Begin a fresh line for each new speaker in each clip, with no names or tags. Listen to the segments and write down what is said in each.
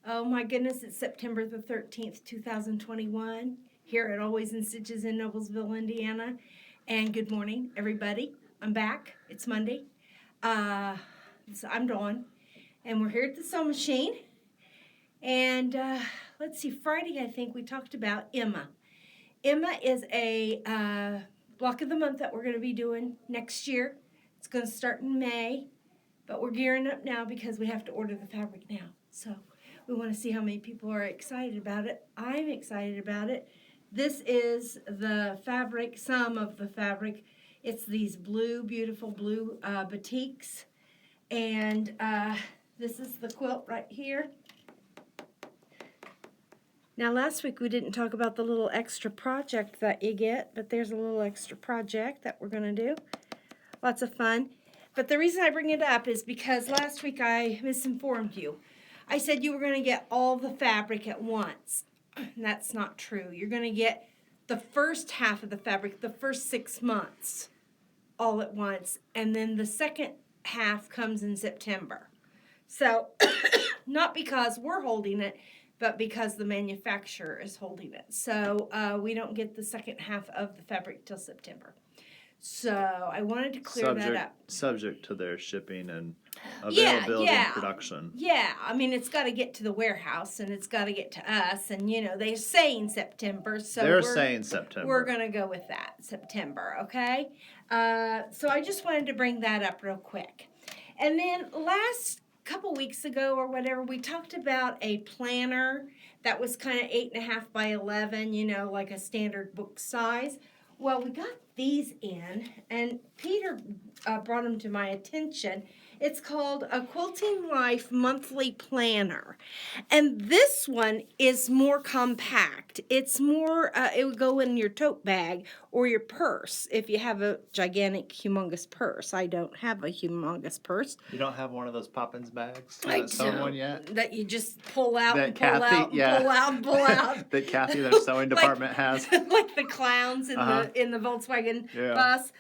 Oh my goodness, it's September the 13th, 2021, here at Always in Stitches in Noblesville, Indiana. And good morning, everybody. I'm back. It's Monday. So I'm Dawn, and we're here at the sewing machine. And let's see, Friday, I think we talked about Emma. Emma is a block of the month that we're going to be doing next year. It's going to start in May, but we're gearing up now because we have to order the fabric now. So we want to see how many people are excited about it. I'm excited about it. This is the fabric, some of the fabric. It's these blue, beautiful blue batiks. And this is the quilt right here. Now last week we didn't talk about the little extra project that you get, but there's a little extra project that we're going to do. Lots of fun. But the reason I bring it up is because last week I misinformed you. I said you were going to get all the fabric at once. And that's not true. You're going to get the first half of the fabric, the first 6 months, all at once. And then the second half comes in September. So, not because we're holding it, but because the manufacturer is holding it. So, we don't get the second half of the fabric till September. So I wanted to clear that up.
Subject to their shipping and availability and production.
Yeah, I mean, it's got to get to the warehouse and it's got to get to us. And, you know, they're saying September. So
they're saying September.
We're going to go with that, September, okay? So I just wanted to bring that up real quick. And then last couple weeks ago or whatever, we talked about a planner that was kind of 8.5 by 11, you know, like a standard book size. Well, we got these in, and Peter brought them to my attention. It's called a Quilting Life Monthly Planner. And this one is more compact. It's more, it would go in your tote bag or your purse if you have a gigantic, humongous purse. I don't have a humongous purse.
You don't have one of those Poppins bags?
I don't.
Sewn one yet?
That you just pull out
that
and pull
Kathy,
out and
yeah.
pull out and pull out.
That Kathy, their sewing department, has.
Like the clowns in the Volkswagen bus.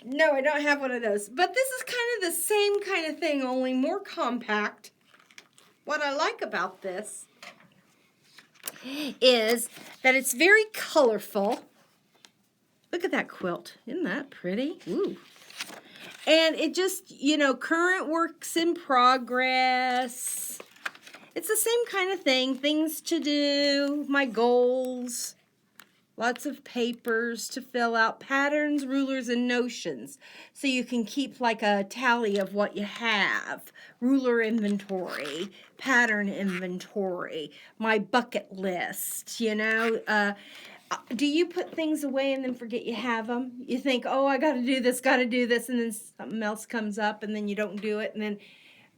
No, I don't have one of those. But this is kind of the same kind of thing, only more compact. What I like about this is that it's very colorful. Look at that quilt. Isn't that pretty? Ooh. And it just, you know, current works in progress. It's the same kind of thing. Things to do, my goals. Lots of papers to fill out, patterns, rulers, and notions. So you can keep like a tally of what you have. Ruler inventory, pattern inventory, my bucket list, you know. Do you put things away and then forget you have them? You think, oh, I got to do this, and then something else comes up and then you don't do it. And then,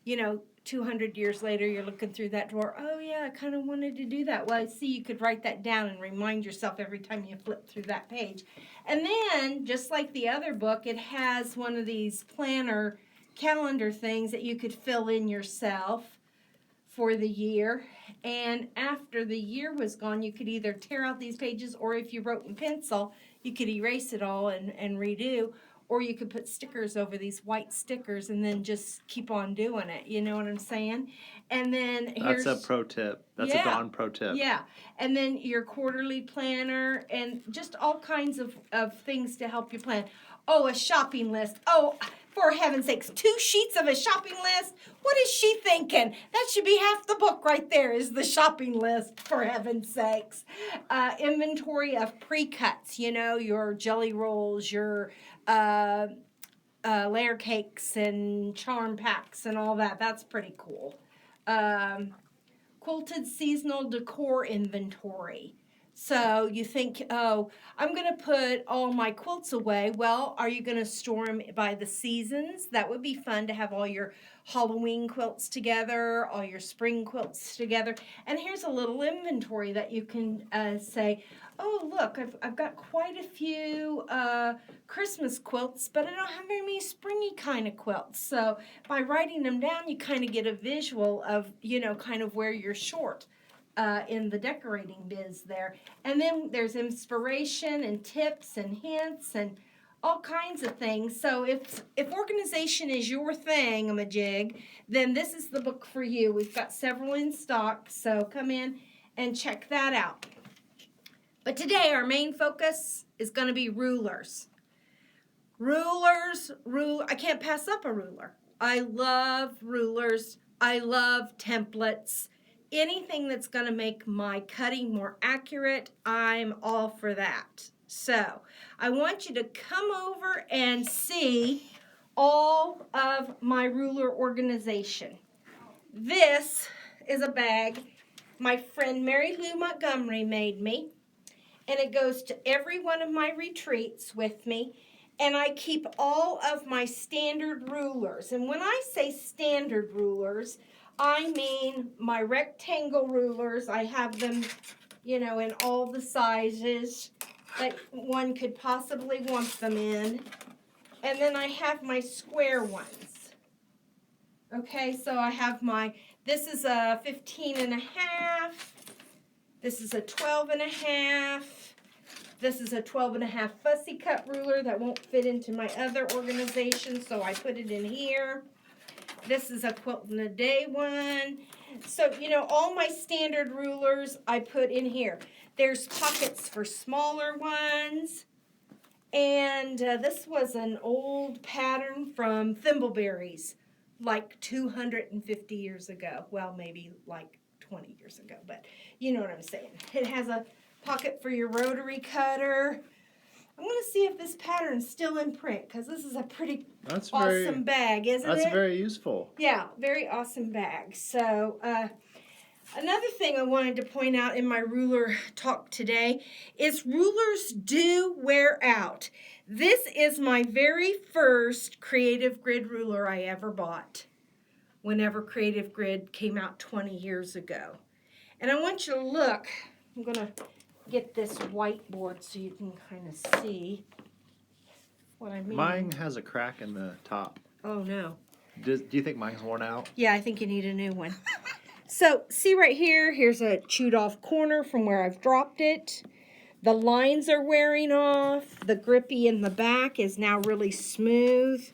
you know, 200 years later, you're looking through that drawer. Oh, yeah, I kind of wanted to do that. Well, I see you could write that down and remind yourself every time you flip through that page. And then, just like the other book, it has one of these planner calendar things that you could fill in yourself for the year. And after the year was gone, you could either tear out these pages, or if you wrote in pencil, you could erase it all and redo. Or you could put stickers over these white stickers and then just keep on doing it. You know what I'm saying? And then here's...
That's a pro tip. That's a Dawn pro tip.
Yeah. And then your quarterly planner and just all kinds of things to help you plan. Oh, a shopping list. Oh, for heaven's sakes, 2 sheets of a shopping list? What is she thinking? That should be half the book right there is the shopping list, for heaven's sakes. Inventory of pre-cuts, you know, your jelly rolls, your... layer cakes and charm packs and all that. That's pretty cool. Quilted seasonal decor inventory. So you think, oh, I'm going to put all my quilts away. Well, are you going to store them by the seasons? That would be fun to have all your Halloween quilts together, all your spring quilts together. And here's a little inventory that you can say, oh, look, I've got quite a few Christmas quilts, but I don't have very many springy kind of quilts. So by writing them down, you kind of get a visual of, you know, kind of where you're short in the decorating biz there. And then there's inspiration and tips and hints and all kinds of things. So if organization is your thing, majig, then this is the book for you. We've got several in stock, so come in and check that out. But today our main focus is going to be rulers. I can't pass up a ruler. I love rulers. I love templates. Anything that's going to make my cutting more accurate, I'm all for that. So I want you to come over and see all of my ruler organization. This is a bag my friend Mary Lou Montgomery made me, and it goes to every one of my retreats with me, and I keep all of my standard rulers. And when I say standard rulers, I mean my rectangle rulers. I have them, in all the sizes that one could possibly want them in. And then I have my square ones. Okay, so I have this is a 15.5. This is a 12.5. This is a 12.5 fussy cut ruler that won't fit into my other organization, so I put it in here. This is a quilt in a day one. So, all my standard rulers I put in here. There's pockets for smaller ones. And this was an old pattern from Thimbleberries, like 250 years ago. Well, maybe like 20 years ago, but you know what I'm saying. It has a pocket for your rotary cutter. I'm going to see if this pattern's still in print, because this is a pretty awesome bag, isn't it?
That's very useful.
Yeah, very awesome bag. So, another thing I wanted to point out in my ruler talk today is rulers do wear out. This is my very first Creative Grid ruler I ever bought, whenever Creative Grid came out 20 years ago. And I want you to look. I'm going to get this whiteboard so you can kind of see what I mean.
Mine has a crack in the top.
Oh, no.
Do you think mine's worn out?
Yeah, I think you need a new one. So, see right here, here's a chewed off corner from where I've dropped it. The lines are wearing off. The grippy in the back is now really smooth.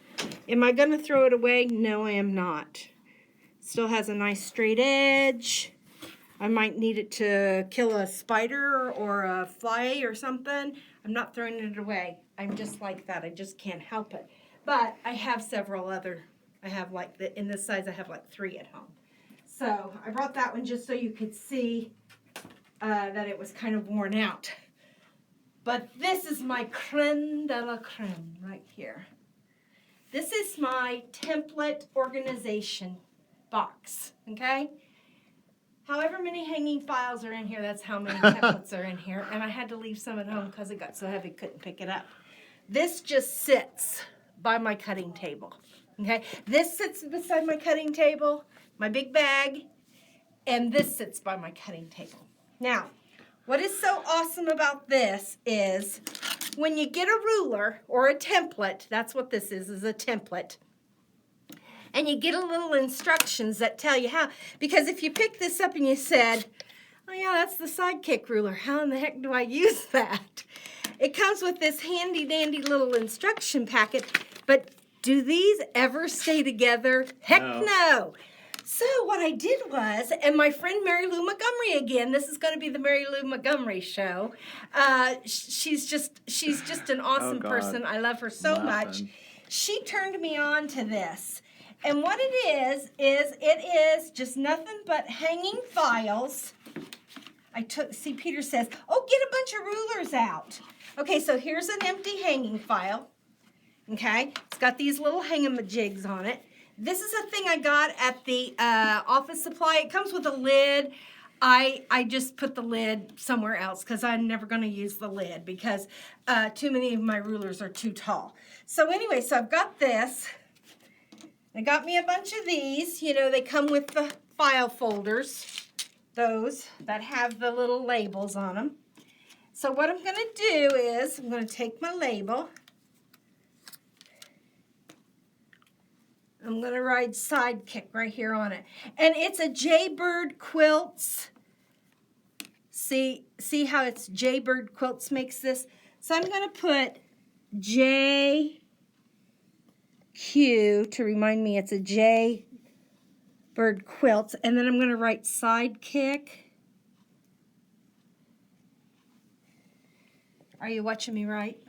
Am I going to throw it away? No, I am not. Still has a nice straight edge. I might need it to kill a spider or a fly or something. I'm not throwing it away. I'm just like that. I just can't help it. But I have several other. I have in this size, I have like 3 at home. So I brought that one just so you could see that it was kind of worn out. But this is my creme de la creme right here. This is my template organization box, okay? However many hanging files are in here, that's how many templates are in here. And I had to leave some at home because it got so heavy, couldn't pick it up. This just sits by my cutting table, okay? This sits beside my cutting table, my big bag, and this sits by my cutting table. Now, what is so awesome about this is when you get a ruler or a template, that's what this is a template, and you get a little instructions that tell you how, because if you pick this up and you said, oh yeah, that's the sidekick ruler, how in the heck do I use that? It comes with this handy dandy little instruction packet, but do these ever stay together? Heck no. So what I did was, and my friend Mary Lou Montgomery again, this is going to be the Mary Lou Montgomery show. She's just an awesome person. I love her so much. She turned me on to this. And what it is just nothing but hanging files. See, Peter says, oh, get a bunch of rulers out. Okay, so here's an empty hanging file. Okay, it's got these little hangamajigs on it. This is a thing I got at the office supply. It comes with a lid. I just put the lid somewhere else because I'm never going to use the lid because too many of my rulers are too tall. So anyway, so I've got this. I got me a bunch of these. You know, they come with the file folders, those that have the little labels on them. So what I'm going to do is I'm going to take my label. I'm going to write Sidekick right here on it. And it's a Jaybird Quilts. See how it's Jaybird Quilts makes this? So I'm going to put JQ to remind me it's a J bird quilt. And then I'm going to write sidekick. Are you watching me write?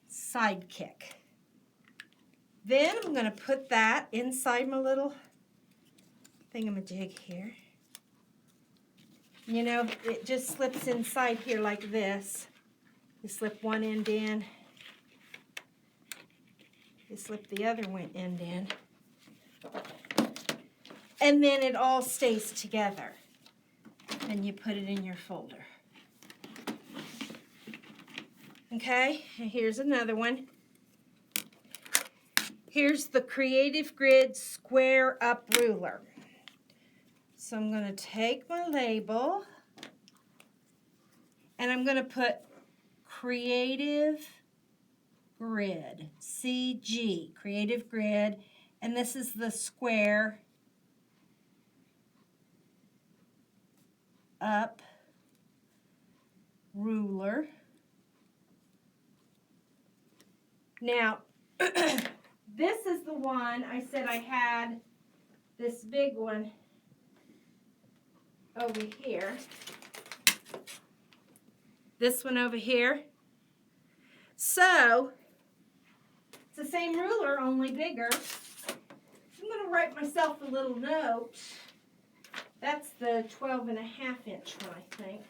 Sidekick. Then I'm going to put that inside my little thingamajig here. You know, it just slips inside here like this. You slip one end in. You slip the other one end in. And then it all stays together. And you put it in your folder. Okay, and here's another one. Here's the Creative Grid Square Up Ruler. So I'm going to take my label and I'm going to put Creative Grid, CG, Creative Grid, and this is the Square Up Ruler. Now, this is the one I said I had, this big one over here. This one over here. So, it's the same ruler, only bigger. I'm going to write myself a little note. That's the 12.5-inch one, I think.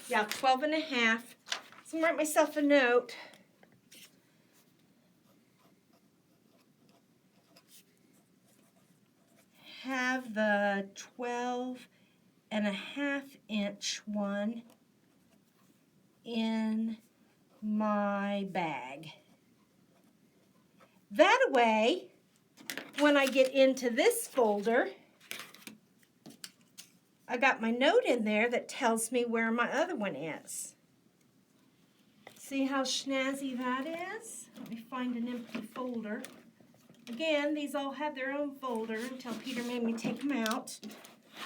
Yeah, 12.5. So I'm going to write myself a note. Have the 12.5-inch one in my bag. That way, when I get into this folder, I got my note in there that tells me where my other one is. See how snazzy that is? Let me find an empty folder. Again, these all had their own folder until Peter made me take them out.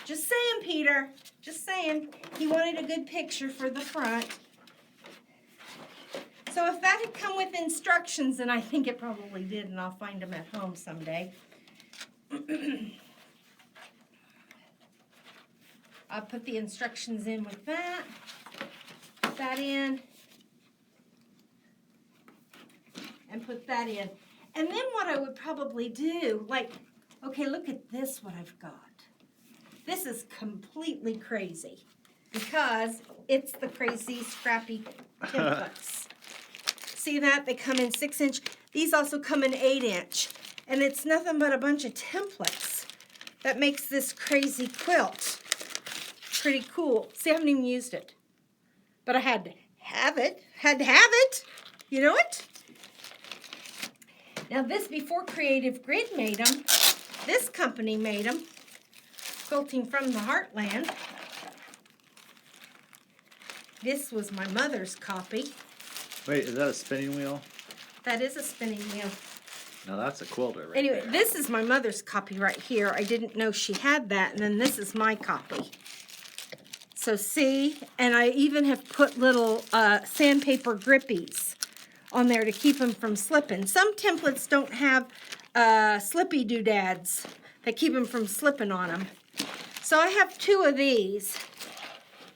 Just saying, Peter. Just saying. He wanted a good picture for the front. So if that had come with instructions, and I think it probably did, and I'll find them at home someday. I'll put the instructions in with that. Put that in. And put that in. And then what I would probably do, like, okay, look at this, what I've got. This is completely crazy because it's the crazy scrappy templates. See that? They come in 6-inch. These also come in 8-inch. And it's nothing but a bunch of templates that makes this crazy quilt pretty cool. See, I haven't even used it. But I had to have it. Had to have it. You know it? Now this, before Creative Grid made them, this company made them, Quilting from the Heartland. This was my mother's copy.
Wait, is that a spinning wheel?
That is a spinning wheel.
Now that's a quilter right
Anyway,
there.
this is my mother's copy right here. I didn't know she had that, and then this is my copy. So see, and I even have put little sandpaper grippies on there to keep them from slipping. Some templates don't have slippy doodads that keep them from slipping on them. So I have 2 of these,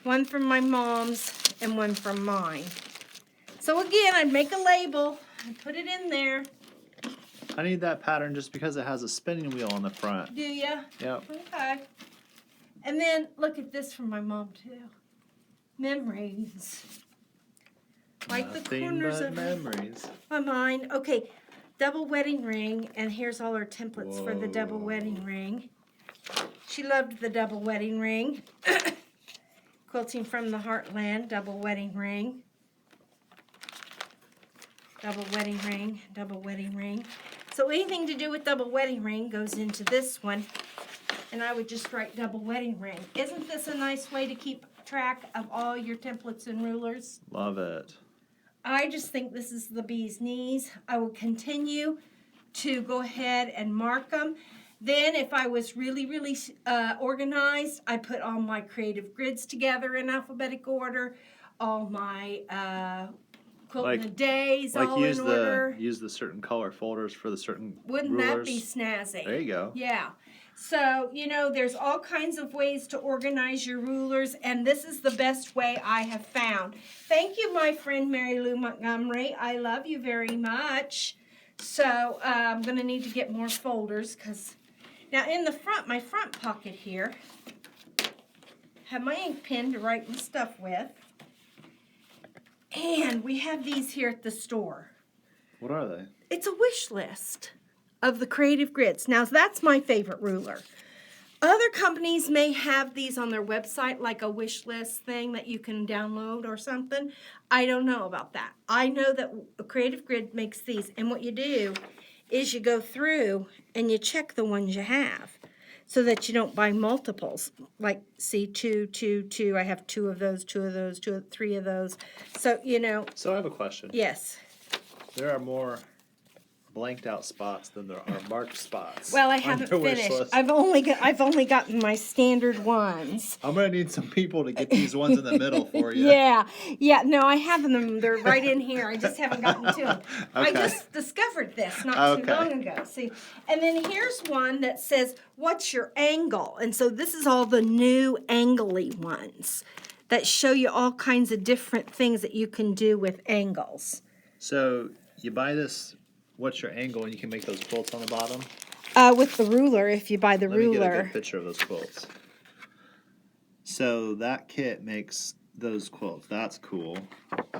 one from my mom's and one from mine. So again, I'd make a label and put it in there.
I need that pattern just because it has a spinning wheel on the front.
Do ya?
Yep.
Okay. And then look at this from my mom too. Memories. Like the corners of
memories.
my mind. Okay, double wedding ring, and here's all her templates for the double wedding ring. She loved the double wedding ring. Quilting from the Heartland, double wedding ring. Double wedding ring, double wedding ring. So anything to do with double wedding ring goes into this one. And I would just write double wedding ring. Isn't this a nice way to keep track of all your templates and rulers?
Love it.
I just think this is the bee's knees. I will continue to go ahead and mark them. Then if I was really, really organized, I put all my creative grids together in alphabetic order, all my quilting the days all in order.
Use the certain color folders for the certain
Wouldn't
rulers.
that be snazzy?
There you go.
Yeah. So, you know, there's all kinds of ways to organize your rulers, and this is the best way I have found. Thank you, my friend Mary Lou Montgomery. I love you very much. So, I'm going to need to get more folders, because now in the front, my front pocket here, have my ink pen to write my stuff with. And we have these here at the store.
What are they?
It's a wish list of the creative grids. Now, that's my favorite ruler. Other companies may have these on their website, like a wish list thing that you can download or something. I don't know about that. I know that a creative grid makes these, and what you do is you go through and you check the ones you have so that you don't buy multiples. Like, see, 2, 2, 2. I have 2 of those, 2 of those, 2, 3 of those. So, you know.
So I have a question.
Yes.
There are more blanked out spots than there are marked spots.
Well, I haven't finished. I've only gotten my standard ones.
I'm gonna need some people to get these ones in the middle for you.
Yeah. No, I have them. They're right in here. I just haven't gotten to them.
Okay.
I just discovered this not too long ago. See, and then here's one that says, "What's your angle?" And so this is all the new angly ones that show you all kinds of different things that you can do with angles.
So you buy this. What's your angle? And you can make those quilts on the bottom?
With the ruler, if you buy the ruler.
Let me get a good picture of those quilts. So that kit makes those quilts. That's cool.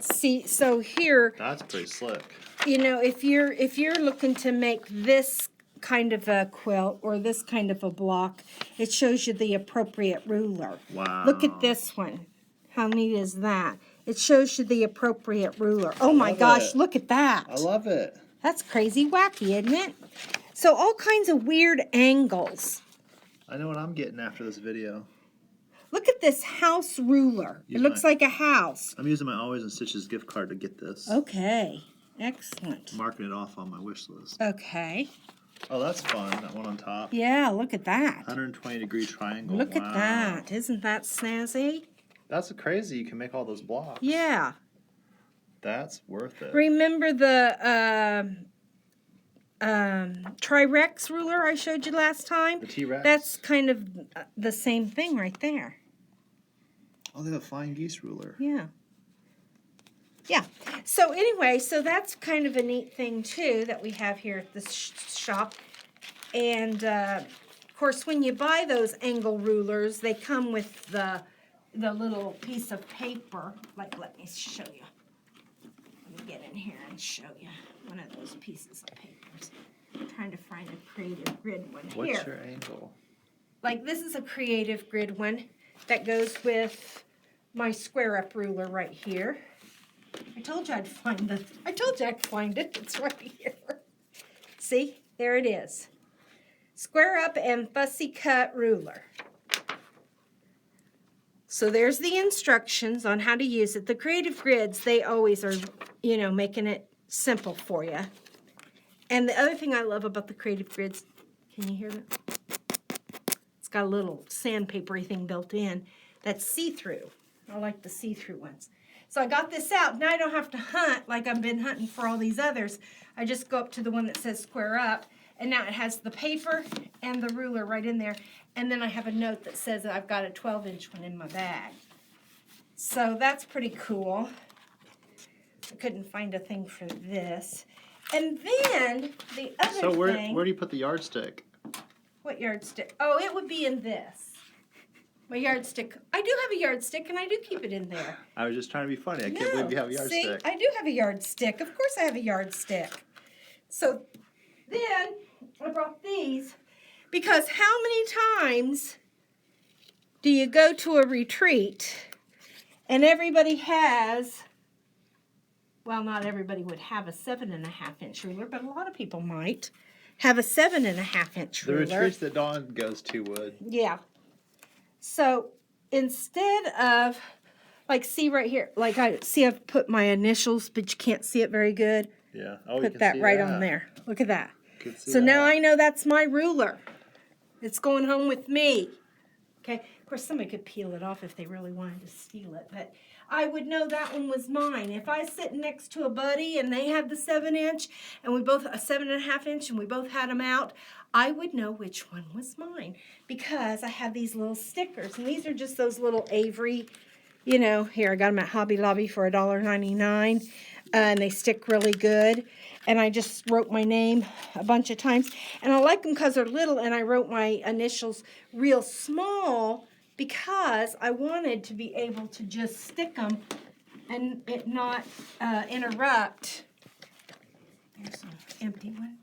See, so here.
That's pretty slick.
You know, if you're looking to make this kind of a quilt or this kind of a block, it shows you the appropriate ruler.
Wow.
Look at this one. How neat is that? It shows you the appropriate ruler. Oh my gosh, look at that.
I love it.
That's crazy wacky, isn't it? So all kinds of weird angles.
I know what I'm getting after this video.
Look at this house ruler. It looks like a house.
I'm using my Always in Stitches gift card to get this.
Okay, excellent.
Marking it off on my wish list.
Okay.
Oh, that's fun. That one on top.
Yeah, look at that.
120-degree triangle.
Look at that. Isn't that snazzy?
That's crazy. You can make all those blocks.
Yeah.
That's worth it.
Remember the Tri-Rex ruler I showed you last time?
The T-Rex?
That's kind of the same thing right there.
Oh, they have a flying geese ruler.
Yeah. Yeah. So anyway, so that's kind of a neat thing, too, that we have here at this shop. And, of course, when you buy those angle rulers, they come with the little piece of paper. Like, let me show you. Let me get in here and show you one of those pieces of papers. I'm trying to find a creative grid one here.
What's your angle?
Like, this is a creative grid one that goes with my square up ruler right here. I told you I'd find it. It's right here. See? There it is. Square up and fussy cut ruler. So there's the instructions on how to use it. The creative grids, they always are, you know, making it simple for you. And the other thing I love about the creative grids, can you hear that? It's got a little sandpapery thing built in that's see-through. I like the see-through ones. So I got this out. Now I don't have to hunt like I've been hunting for all these others. I just go up to the one that says square up, and now it has the paper and the ruler right in there. And then I have a note that says that I've got a 12-inch one in my bag. So that's pretty cool. I couldn't find a thing for this. And then the other thing...
So where do you put the yardstick?
What yardstick? Oh, it would be in this. My yardstick. I do have a yardstick, and I do keep it in there.
I was just trying to be funny. I can't believe you have a yardstick.
See, I do have a yardstick. Of course I have a yardstick. So then I brought these because how many times do you go to a retreat and everybody has, well, not everybody would have a 7.5-inch ruler, but a lot of people might have a 7.5-inch ruler.
The retreats that Dawn goes to would.
Yeah. So instead of, like, see right here, like I've put my initials, but you can't see it very good.
Yeah. Oh,
Put that right on there. Look at that.
See
So
that.
now I know that's my ruler. It's going home with me. Okay, of course somebody could peel it off if they really wanted to steal it, but I would know that one was mine. If I was sitting next to a buddy and they had the 7-inch and we both, a 7.5-inch, and we both had them out, I would know which one was mine because I have these little stickers, and these are just those little Avery, you know, here I got them at Hobby Lobby for $1.99, and they stick really good. And I just wrote my name a bunch of times. And I like them because they're little, and I wrote my initials real small because I wanted to be able to just stick them and it not interrupt. Here's an empty one.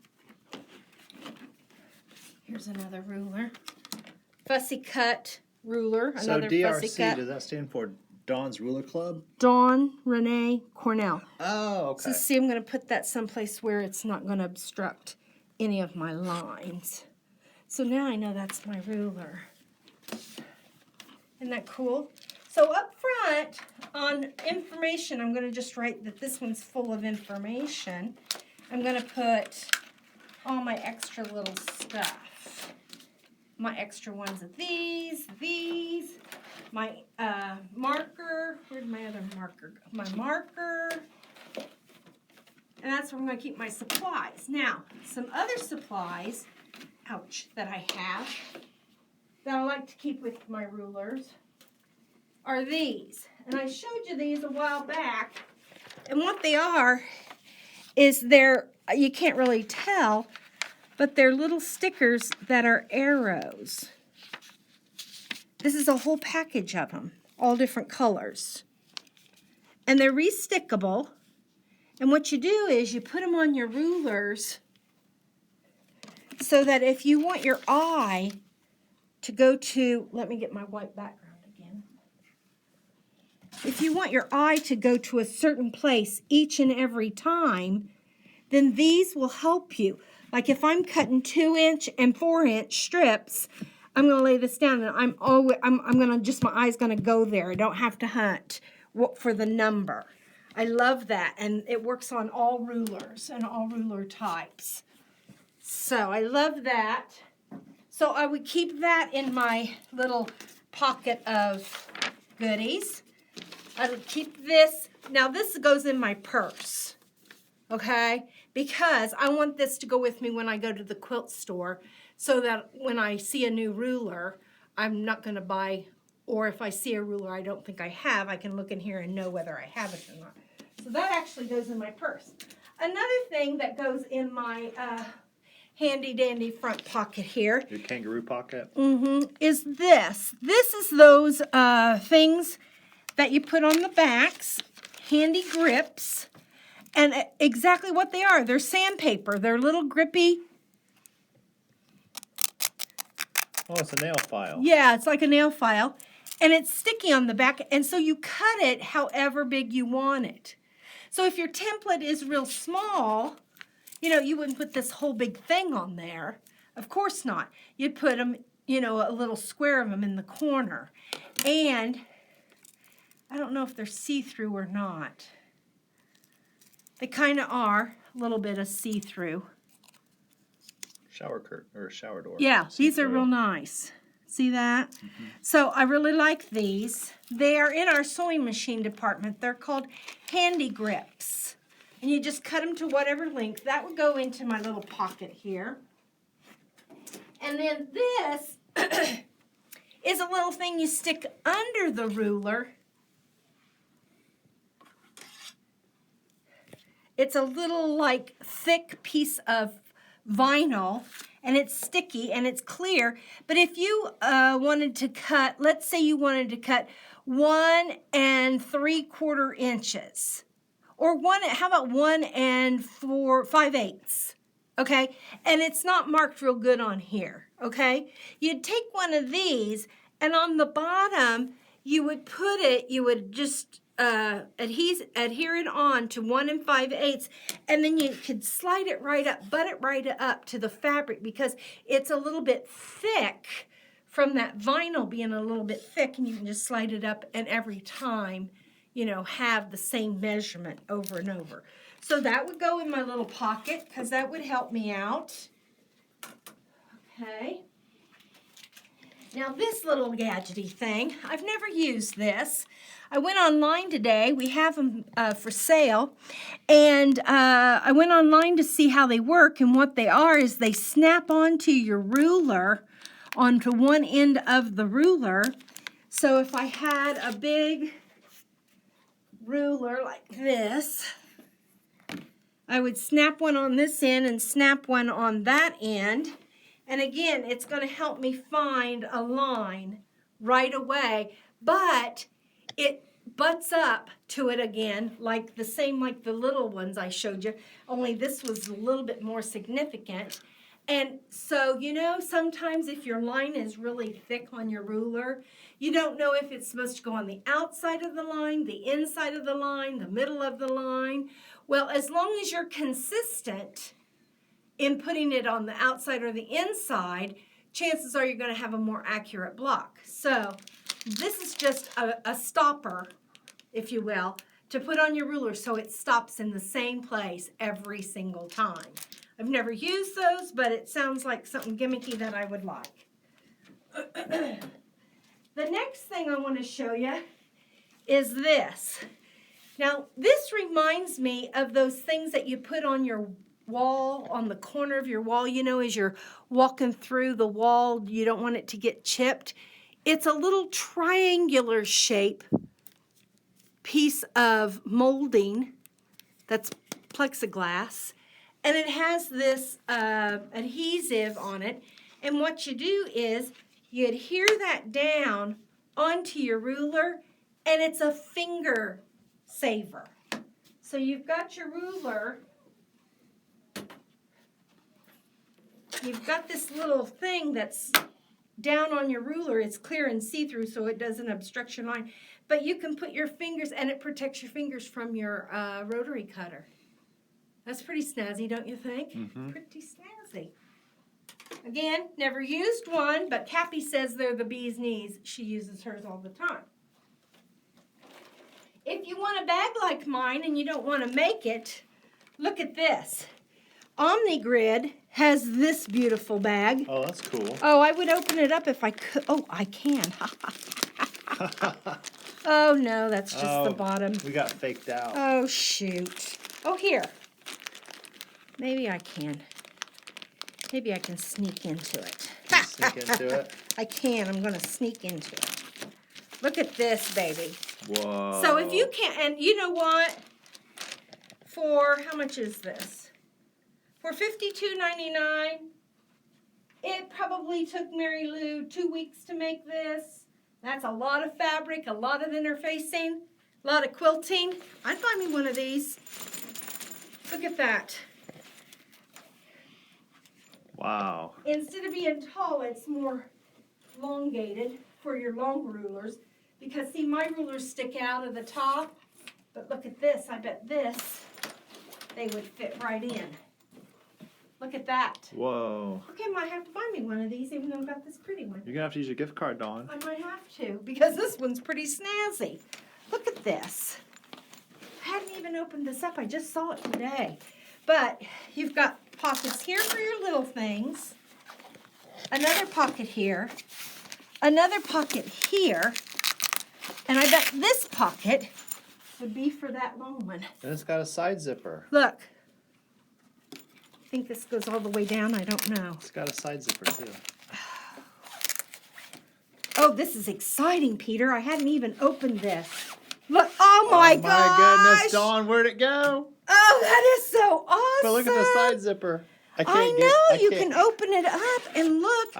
Here's another ruler. Fussy cut ruler,
So
another
DRC,
fussy cut.
does that stand for Dawn's Ruler Club?
Dawn Renee Cornell.
Oh, okay.
So see, I'm going to put that someplace where it's not going to obstruct any of my lines. So now I know that's my ruler. Isn't that cool? So up front on information, I'm going to just write that this one's full of information. I'm going to put all my extra little stuff. My extra ones of these, my marker. Where'd my other marker go? My marker. And that's where I'm going to keep my supplies. Now, some other supplies, ouch, that I have, that I like to keep with my rulers, are these. And I showed you these a while back. And what they are is they're, you can't really tell, but they're little stickers that are arrows. This is a whole package of them, all different colors. And they're re-stickable. And what you do is you put them on your rulers so that if you want your eye to go to, let me get my white background again. If you want your eye to go to a certain place each and every time, then these will help you. Like if I'm cutting 2-inch and 4-inch strips, I'm going to lay this down and I'm going to just, my eye's going to go there. I don't have to hunt for the number. I love that, and it works on all rulers and all ruler types. So I love that. So I would keep that in my little pocket of goodies. I would keep this. Now this goes in my purse, okay? Because I want this to go with me when I go to the quilt store so that when I see a new ruler, I'm not going to buy, or if I see a ruler I don't think I have, I can look in here and know whether I have it or not. So that actually goes in my purse. Another thing that goes in my handy dandy front pocket here.
Your kangaroo pocket?
Is this. This is those things that you put on the backs, handy grips, and exactly what they are. They're sandpaper. They're little grippy.
Oh, it's a nail file.
Yeah, it's like a nail file. And it's sticky on the back, and so you cut it however big you want it. So if your template is real small, you know, you wouldn't put this whole big thing on there. Of course not. You'd put them, you know, a little square of them in the corner. And I don't know if they're see-through or not. They kind of are, a little bit of see-through.
Shower curtain or shower door.
Yeah, these are real nice. See that? So I really like these. They are in our sewing machine department. They're called handy grips. And you just cut them to whatever length. That would go into my little pocket here. And then this is a little thing you stick under the ruler. It's a little like thick piece of vinyl, and it's sticky and it's clear. But if you wanted to cut, let's say you wanted to cut 1 3/4 inches, or how about 1 5/8, okay? And it's not marked real good on here, okay? You'd take one of these, and on the bottom, you would just adhere it on to 1 5/8, and then you could slide it right up, butt it right up to the fabric because it's a little bit thick from that vinyl being a little bit thick, and you can just slide it up and every time, you know, have the same measurement over and over. So that would go in my little pocket because that would help me out. Okay. Now this little gadgety thing, I've never used this. I went online today. We have them for sale. And I went online to see how they work. And what they are is they snap onto your ruler, onto one end of the ruler. So if I had a big ruler like this, I would snap one on this end and snap one on that end. And again, it's going to help me find a line right away. But it butts up to it again, like the same like the little ones I showed you, only this was a little bit more significant. And so, you know, sometimes if your line is really thick on your ruler, you don't know if it's supposed to go on the outside of the line, the inside of the line, the middle of the line. Well, as long as you're consistent in putting it on the outside or the inside, chances are you're going to have a more accurate block. So this is just a stopper, if you will, to put on your ruler so it stops in the same place every single time. I've never used those, but it sounds like something gimmicky that I would like. The next thing I want to show you is this. Now, this reminds me of those things that you put on your wall, on the corner of your wall, you know, as you're walking through the wall, you don't want it to get chipped. It's a little triangular shape piece of molding that's plexiglass, and it has this adhesive on it. And what you do is you adhere that down onto your ruler, and it's a finger saver. So you've got your ruler, you've got this little thing that's down on your ruler. It's clear and see-through, so it doesn't obstruct your line. But you can put your fingers, and it protects your fingers from your rotary cutter. That's pretty snazzy, don't you think?
Mm-hmm.
Pretty snazzy. Again, never used one, but Cappy says they're the bee's knees. She uses hers all the time. If you want a bag like mine and you don't want to make it, look at this. OmniGrid has this beautiful bag.
Oh, that's cool.
Oh, I would open it up if I could. Oh, I can. Oh, no, that's just the bottom.
We got faked out.
Oh, shoot. Oh, here. Maybe I can. Maybe I can sneak into it.
Can you sneak into it?
I can. I'm going to sneak into it. Look at this, baby.
Whoa.
So if you can't, and you know what? For, how much is this? For $52.99, it probably took Mary Lou 2 weeks to make this. That's a lot of fabric, a lot of interfacing, a lot of quilting. I'd buy me one of these. Look at that.
Wow.
Instead of being tall, it's more elongated for your long rulers. Because, see, my rulers stick out of the top. But look at this. I bet this, they would fit right in. Look at that.
Whoa.
Okay, I might have to buy me one of these, even though I've got this pretty one.
You're going to have to use your gift card, Dawn.
I might have to, because this one's pretty snazzy. Look at this. I hadn't even opened this up. I just saw it today. But you've got pockets here for your little things. Another pocket here. Another pocket here. And I bet this pocket would be for that long one.
And it's got a side zipper.
Look. I think this goes all the way down. I don't know.
It's got a side zipper, too.
Oh, this is exciting, Peter. I hadn't even opened this. Look. Oh, my gosh.
Oh, my goodness, Dawn. Where'd it go?
Oh, that is so awesome.
But look at the side zipper.
You can open it up and look.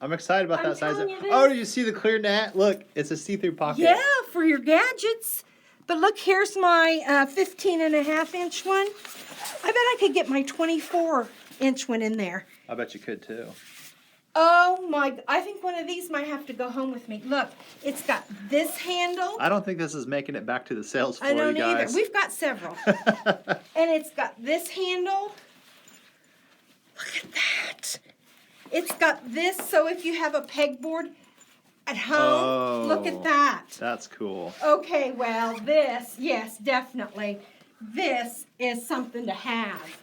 I'm excited about
I'm
that side
telling
zipper.
you this.
Oh, do you see the clear net? Look, it's a see-through pocket.
Yeah, for your gadgets. But look, here's my 15.5-inch one. I bet I could get my 24-inch one in there.
I bet you could, too.
Oh, my. I think one of these might have to go home with me. Look, it's got this handle.
I don't think this is making it back to the sales floor,
I don't
you guys.
either. We've got several. And it's got this handle. Look at that. It's got this, so if you have a pegboard at home, look at that.
That's cool.
Okay, well, this, yes, definitely. This is something to have.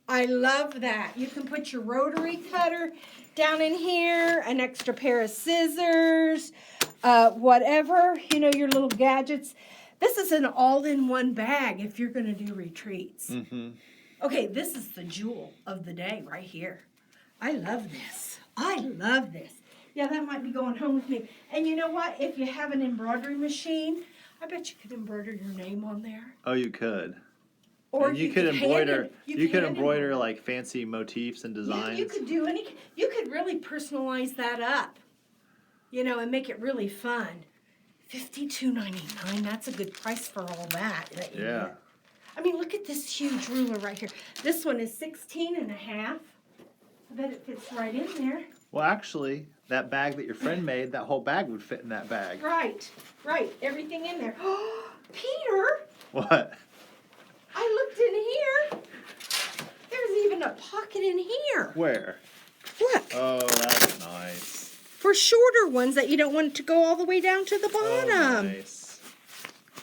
I love that. You can put your rotary cutter down in here, an extra pair of scissors, whatever, you know, your little gadgets. This is an all-in-one bag if you're going to do retreats.
Mm-hmm.
Okay, this is the jewel of the day right here. I love this. I love this. Yeah, that might be going home with me. And you know what? If you have an embroidery machine, I bet you could embroider your name on there.
Oh, you could.
Or
And you could embroider. You could
hand
embroider like fancy motifs and designs.
Yeah, you could do any. You could really personalize that up, you know, and make it really fun. $52.99. That's a good price for all that you
Yeah.
get. I mean, look at this huge ruler right here. This one is 16 and a half. I bet it fits right in there.
Well, actually, that bag that your friend made, that whole bag would fit in that bag.
Right, right. Everything in there. Oh, Peter!
What?
I looked in here. There's even a pocket in here.
Where?
Look.
Oh, that's nice.
For shorter ones that you don't want it to go all the way down to the bottom.
Oh, nice.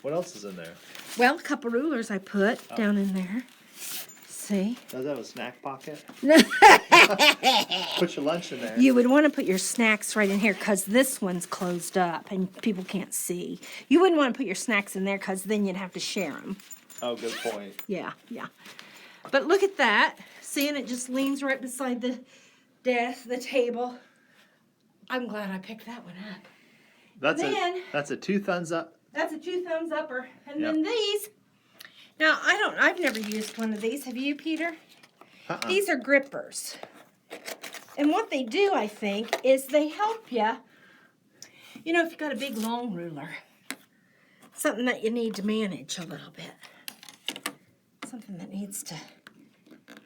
What else is in there?
Well, a couple rulers I put down in there. See?
Does that have a snack pocket?
No.
Put your lunch in there.
You would want to put your snacks right in here because this one's closed up and people can't see. You wouldn't want to put your snacks in there because then you'd have to share them.
Oh, good point.
Yeah, yeah. But look at that. See, and it just leans right beside the desk, the table. I'm glad I picked that one up.
That's a 2 thumbs up.
That's a 2 thumbs upper. And
Yep.
then these. Now, I've never used one of these. Have you, Peter?
Uh-uh.
These are grippers. And what they do, I think, is they help you. You know, if you've got a big long ruler, something that you need to manage a little bit. Something that needs to,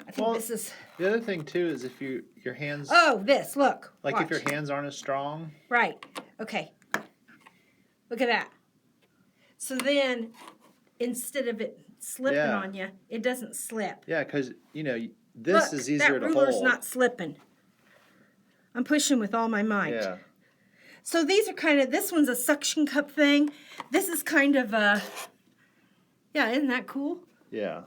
I think this is.
The other thing, too, is if your hands...
Oh, this, look.
Like
watch.
if your hands aren't as strong.
Right. Okay. Look at that. So then, instead of it slipping on you, it doesn't slip.
Yeah, because, you know, this is easier to hold.
That ruler's not slipping. I'm pushing with all my might.
Yeah.
So these are kind of, this one's a suction cup thing. This is kind of a, yeah, isn't that cool?
Yeah.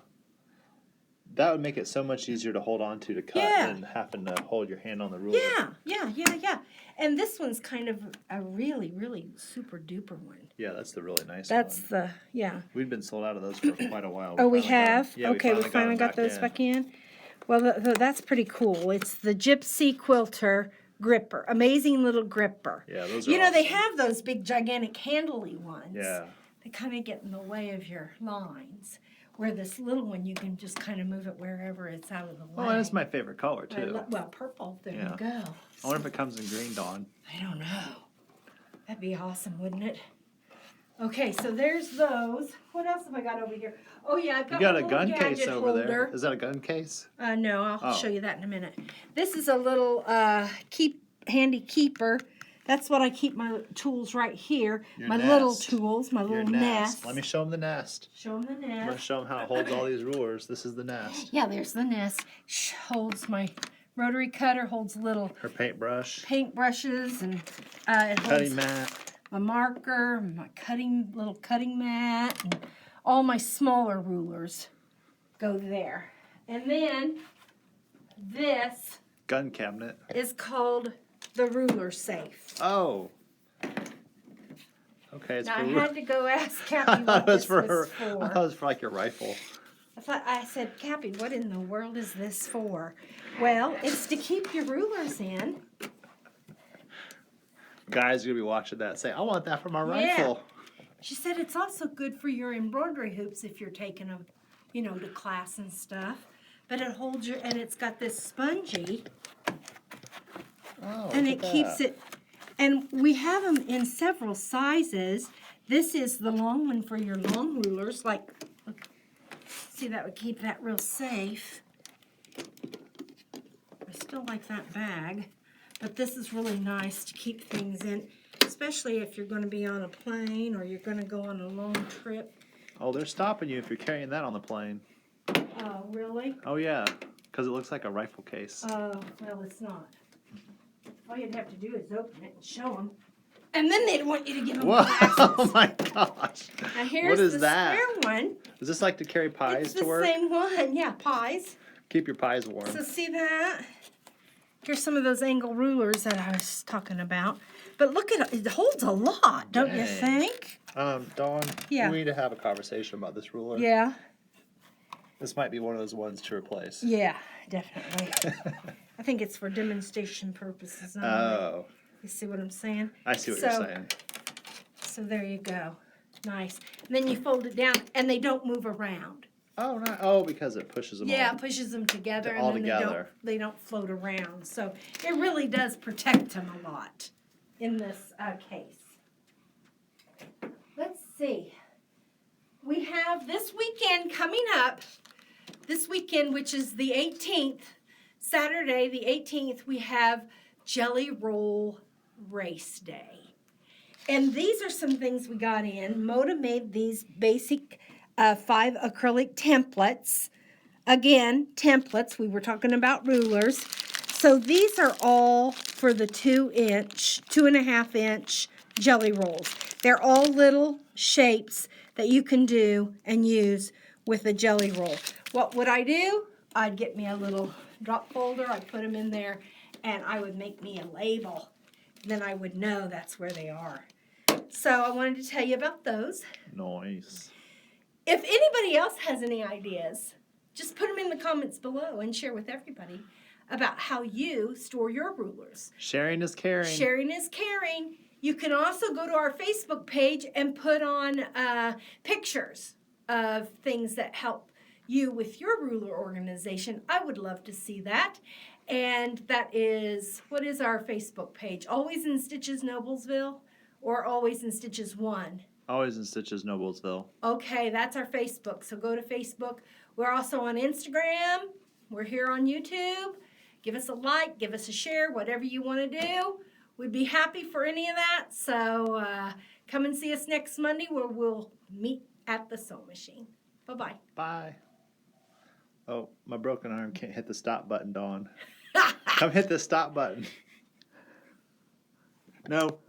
That would make it so much easier to hold on to cut than having to hold your hand on the ruler.
Yeah. And this one's kind of a really, really super duper one.
Yeah, that's the really nice
That's
one.
yeah.
We've been sold out of those for quite a while.
Oh, we have?
Yeah,
okay, we finally got those back in. Well, that's pretty cool. It's the Gypsy Quilter gripper. Amazing little gripper.
Yeah, those are
You know,
awesome.
they have those big, gigantic, handly ones.
Yeah.
They kind of get in the way of your lines. Where this little one, you can just kind of move it wherever it's out of the way.
Oh, that's my favorite color, too.
Well, purple. There
Yeah.
you go.
I wonder if it comes in green, Dawn.
I don't know. That'd be awesome, wouldn't it? Okay, so there's those. What else have I got over here? Oh, yeah, I've got
You got
my
a
little
gun case
gadget
over
holder.
there. Is that a gun case?
No, I'll
Oh.
show you that in a minute. This is a little handy keeper. That's what I keep my tools right here.
Your
my
nest.
little tools, my
Your
little
nest.
nest.
Let me show them the nest.
Show them the
I'm going to
nest.
show them how it holds all these rulers. This is the nest.
Yeah, there's the nest. Holds my rotary cutter, holds little
Her paintbrush.
paintbrushes, and it holds
Cutting mat.
my marker, my little cutting mat, and all my smaller rulers go there. And then this
Gun cabinet.
is called the ruler safe.
Oh. Okay, it's
Now, I
for...
had to go ask Cappy
I thought
what
it was
this
for
was
her.
for.
I thought it was for like your rifle.
I said, Cappy, what in the world is this for? Well, it's to keep your rulers in.
Guys are gonna be watching that. Say, I want that for my
Yeah.
rifle.
She said it's also good for your embroidery hoops if you're taking them, you know, to class and stuff. But it holds your, and it's got this spongy,
Oh,
and
look
it
at
keeps
that.
it, and we have them in several sizes. This is the long one for your long rulers, like, look, see, that would keep that real safe. I still like that bag, but this is really nice to keep things in, especially if you're going to be on a plane or you're going to go on a long trip.
Oh, they're stopping you if you're carrying that on the plane.
Oh, really?
Oh yeah, because it looks like a rifle case.
Oh, well, it's not. All you'd have to do is open it and show them. And then they'd want you to give them
Whoa!
glasses.
Oh my gosh!
Now here's
What is
the
that?
square one.
Is this like to carry pies
It's
to
the
work?
same one. Yeah, pies.
Keep your pies warm.
So see that? Here's some of those angle rulers that I was talking about. But look at it. It holds a lot, don't you
Dang.
think?
Dawn,
Yeah.
we need to have a conversation about this ruler.
Yeah.
This might be one of those ones to replace.
Yeah, definitely. I think it's for demonstration purposes only.
Oh.
You see what I'm saying?
I see what you're saying.
So there you go. Nice. And then you fold it down, and they don't move around.
Oh, no. Oh, because it pushes them
Yeah,
all.
it pushes them together,
all
and then
together.
they don't float around. So it really does protect them a lot in this case. Let's see. We have this weekend coming up. This weekend, which is the 18th, Saturday the 18th, we have Jelly Roll Race Day. And these are some things we got in. Moda made these basic 5 acrylic templates. Again, templates. We were talking about rulers. So these are all for the 2.5 inch jelly rolls. They're all little shapes that you can do and use with a jelly roll. What would I do? I'd get me a little drop folder. I'd put them in there, and I would make me a label. Then I would know that's where they are. So I wanted to tell you about those.
Nice.
If anybody else has any ideas, just put them in the comments below and share with everybody about how you store your rulers.
Sharing is caring.
Sharing is caring. You can also go to our Facebook page and put on pictures of things that help you with your ruler organization. I would love to see that. And that is, what is our Facebook page? Always in Stitches Noblesville or Always in Stitches 1?
Always in Stitches Noblesville.
Okay, that's our Facebook. So go to Facebook. We're also on Instagram. We're here on YouTube. Give us a like, give us a share, whatever you want to do. We'd be happy for any of that. So come and see us next Monday where we'll meet at the sewing machine. Bye-bye.
Bye. Oh, my broken arm can't hit the stop button, Dawn. Come hit the stop button. No.